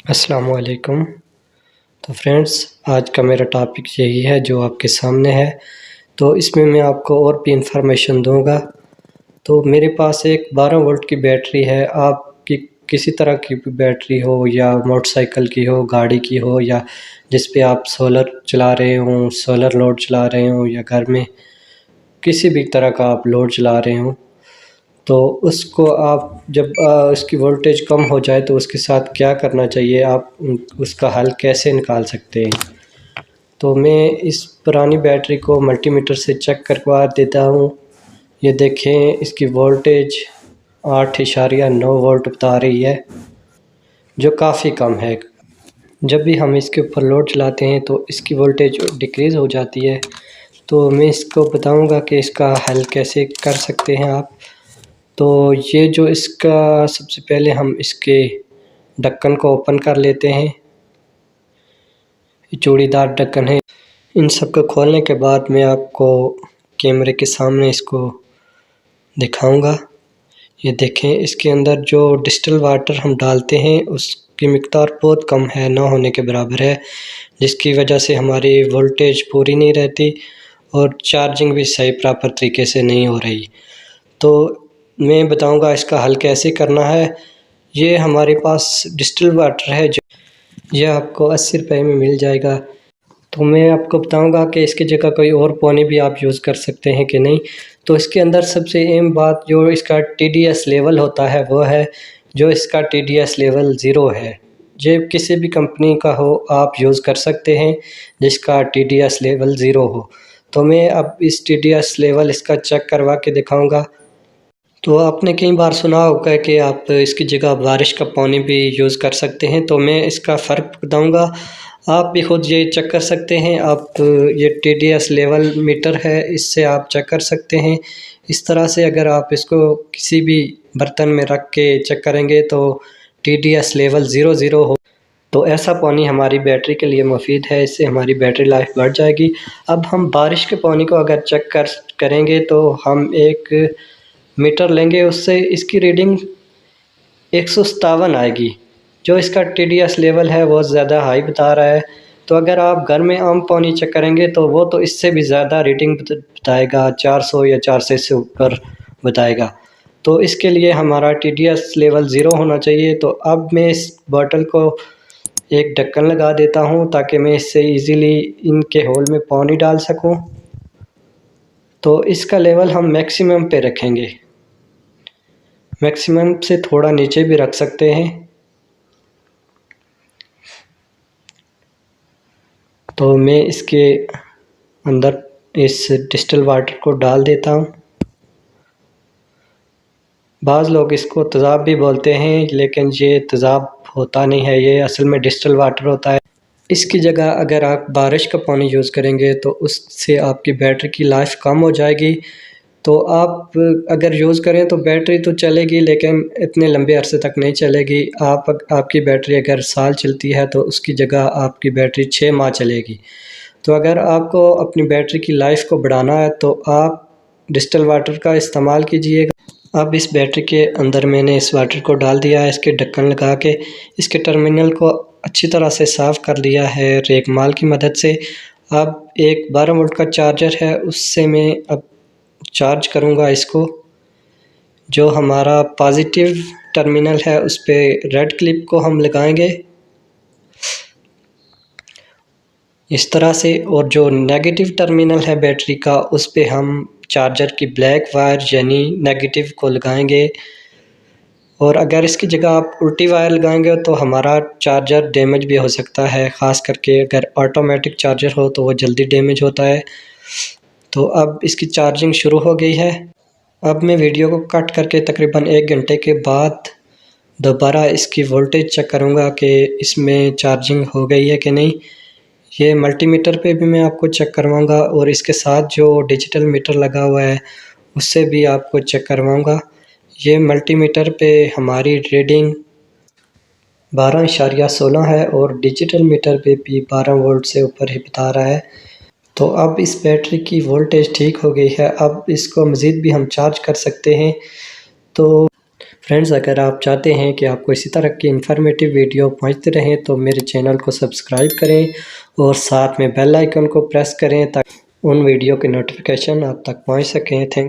अस्सलाम वालेकुम। तो फ्रेंड्स, आज का मेरा टॉपिक यही है जो आपके सामने है। तो इसमें मैं आपको और भी इंफॉर्मेशन दूंगा। तो मेरे पास एक 12 वोल्ट की बैटरी है। आपकी किसी तरह की भी बैटरी हो या मोटरसाइकिल की हो, गाड़ी की हो, या जिस पे आप सोलर चला रहे हो, सोलर लोड चला रहे हो, या घर में किसी भी तरह का आप लोड चला रहे हो, तो उसको आप जब उसकी वोल्टेज कम हो जाए तो उसके साथ क्या करना चाहिए, आप उसका हल कैसे निकाल सकते हैं। तो मैं इस पुरानी बैटरी को मल्टीमीटर से चेक करवा देता हूँ। ये देखें, इसकी वोल्टेज 8.9 वोल्ट बता रही है, जो काफ़ी कम है। जब भी हम इसके ऊपर लोड चलाते हैं तो इसकी वोल्टेज डिक्रीज़ हो जाती है। तो मैं इसको बताऊंगा कि इसका हल कैसे कर सकते हैं आप। तो ये जो इसका सबसे पहले हम इसके ढक्कन को ओपन कर लेते हैं। ये चूड़ीदार ढक्कन है। इन सब को खोलने के बाद मैं आपको कैमरे के सामने इसको दिखाऊंगा। ये देखें, इसके अंदर जो डिस्टिल वाटर हम डालते हैं उसकी मिकदार बहुत कम है, ना होने के बराबर है, जिसकी वजह से हमारी वोल्टेज पूरी नहीं रहती और चार्जिंग भी सही प्रॉपर तरीके से नहीं हो रही। तो मैं बताऊंगा इसका हल कैसे करना है। ये हमारे पास डिस्टिल वाटर है, जो यह आपको 80 रुपये में मिल जाएगा। तो मैं आपको बताऊंगा कि इसकी जगह कोई और पानी भी आप यूज़ कर सकते हैं कि नहीं। तो इसके अंदर सबसे अहम बात जो इसका TDS लेवल होता है वो है, जो इसका TDS लेवल 0 है। जो किसी भी कंपनी का हो आप यूज़ कर सकते हैं जिसका TDS लेवल 0 हो। तो मैं अब इस TDS लेवल इसका चेक करवा के दिखाऊंगा। तो आपने कई बार सुना होगा कि आप इसकी जगह बारिश का पानी भी यूज़ कर सकते हैं। तो मैं इसका फ़र्क बताऊंगा, आप भी खुद ये चेक कर सकते हैं। आप ये TDS लेवल मीटर है, इससे आप चेक कर सकते हैं। इस तरह से अगर आप इसको किसी भी बर्तन में रख के चेक करेंगे तो TDS लेवल 0 हो, तो ऐसा पानी हमारी बैटरी के लिए मुफीद है, इससे हमारी बैटरी लाइफ बढ़ जाएगी। अब हम बारिश के पानी को अगर चेक करेंगे तो हम एक मीटर लेंगे, उससे इसकी रीडिंग 157 आएगी। जो इसका TDS लेवल है वो ज़्यादा हाई बता रहा है। तो अगर आप घर में आम पानी चेक करेंगे तो वो तो इससे भी ज़्यादा रीडिंग बताएगा, 400 या 400 से ऊपर बताएगा। तो इसके लिए हमारा TDS लेवल 0 होना चाहिए। तो अब मैं इस बॉटल को एक ढक्कन लगा देता हूँ ताकि मैं इससे इजीली इनके होल में पानी डाल सकूँ। तो इसका लेवल हम मैक्सिमम पे रखेंगे, मैक्सिमम से थोड़ा नीचे भी रख सकते हैं। तो मैं इसके अंदर इस डिस्टिल वाटर को डाल देता हूँ। बाज़ लोग इसको तेज़ाब भी बोलते हैं, लेकिन ये तेज़ाब होता नहीं है, ये असल में डिस्टिल वाटर होता है। इसकी जगह अगर आप बारिश का पानी यूज़ करेंगे तो उससे आपकी बैटरी की लाइफ कम हो जाएगी। तो आप अगर यूज़ करें तो बैटरी तो चलेगी, लेकिन इतने लंबे अरसे तक नहीं चलेगी। आपकी बैटरी अगर साल चलती है तो उसकी जगह आपकी बैटरी 6 माह चलेगी। तो अगर आपको अपनी बैटरी की लाइफ को बढ़ाना है तो आप डिस्टिल वाटर का इस्तेमाल कीजिएगा। अब इस बैटरी के अंदर मैंने इस वाटर को डाल दिया है, इसके ढक्कन लगा के इसके टर्मिनल को अच्छी तरह से साफ़ कर लिया है रेगमाल की मदद से। अब एक 12 वोल्ट का चार्जर है, उससे मैं अब चार्ज करूँगा इसको। जो हमारा पॉजिटिव टर्मिनल है उस पे रेड क्लिप को हम लगाएंगे इस तरह से, और जो नेगेटिव टर्मिनल है बैटरी का उस पे हम चार्जर की ब्लैक वायर यानी नेगेटिव को लगाएंगे। और अगर इसकी जगह आप उल्टी वायर लगाएंगे तो हमारा चार्जर डैमेज भी हो सकता है, ख़ास करके अगर ऑटोमेटिक चार्जर हो तो वो जल्दी डैमेज होता है। तो अब इसकी चार्जिंग शुरू हो गई है। अब मैं वीडियो को कट करके तकरीबन 1 घंटे के बाद दोबारा इसकी वोल्टेज चेक करूँगा कि इसमें चार्जिंग हो गई है कि नहीं। ये मल्टीमीटर पे भी मैं आपको चेक करवाऊँगा और इसके साथ जो डिजिटल मीटर लगा हुआ है उससे भी आपको चेक करवाऊँगा। ये मल्टीमीटर पे हमारी रीडिंग 12.16 है और डिजिटल मीटर पे भी 12 वोल्ट से ऊपर ही बता रहा है। तो अब इस बैटरी की वोल्टेज ठीक हो गई है। अब इसको मज़ीद भी हम चार्ज कर सकते हैं। तो फ्रेंड्स, अगर आप चाहते हैं कि आपको इसी तरह की इन्फॉर्मेटिव वीडियो पहुंचते रहें तो मेरे चैनल को सब्सक्राइब करें और साथ में बेल आइकन को प्रेस करें ताकि उन वीडियो की नोटिफिकेशन आप तक पहुंच सकें। थैंक